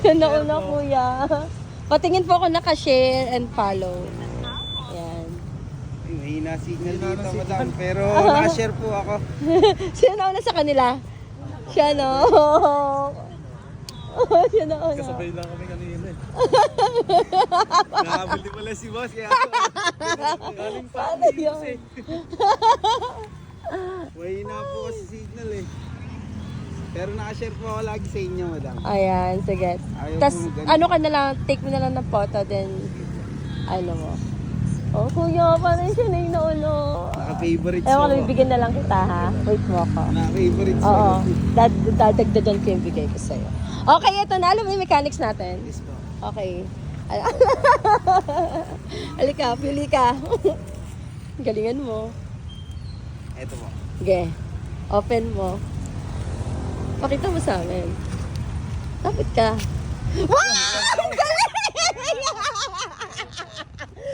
Yan na una, kuya. Patingin po ako naka-share and follow. Yan. Mahina signal dito, madam. Pero naka-share po ako. Sino na una sa kanila? Siya, no? Siya na una. Kasabay lang kami kanina eh. Nakahabol din pala si boss. Kaya galing pa Ano yun? Mahina po kasi signal eh. Pero naka-share po ako lagi sa inyo, madam. Ayan, sige. Ayaw Tapos, po ganun. ano ka na lang, take mo na lang ng photo, then, ano mo. Oh, kuya, parang siya na yung nauno. Naka-favorite Ewan ko, ako. bibigyan na lang kita, ha? Wait mo ako. Naka-favorite Oo, ako. dadagdagan ko yung bigay ko sa'yo. Okay, ito na. Alam mo yung mechanics natin? Yes po. Okay. Halika, pili ka. Galingan mo. Eto po. Okay. Open mo. Pakita mo sa amin. Tapit ka. Wow! Ang galing!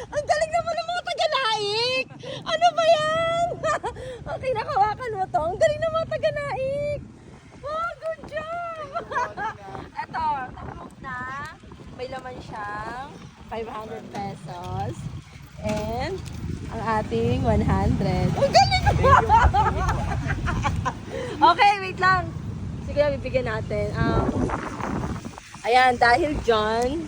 Ang galing naman ng mga taga-naik! Ano ba yan? Okay, nakawakan mo to. Ang galing ng mga taga-naik! Wow, good job! Eto, na-proof na. May laman siyang 500 pesos. And ang ating 100. Ang galing! Okay, wait lang. Sige, bibigyan natin. Ayan, dahil John,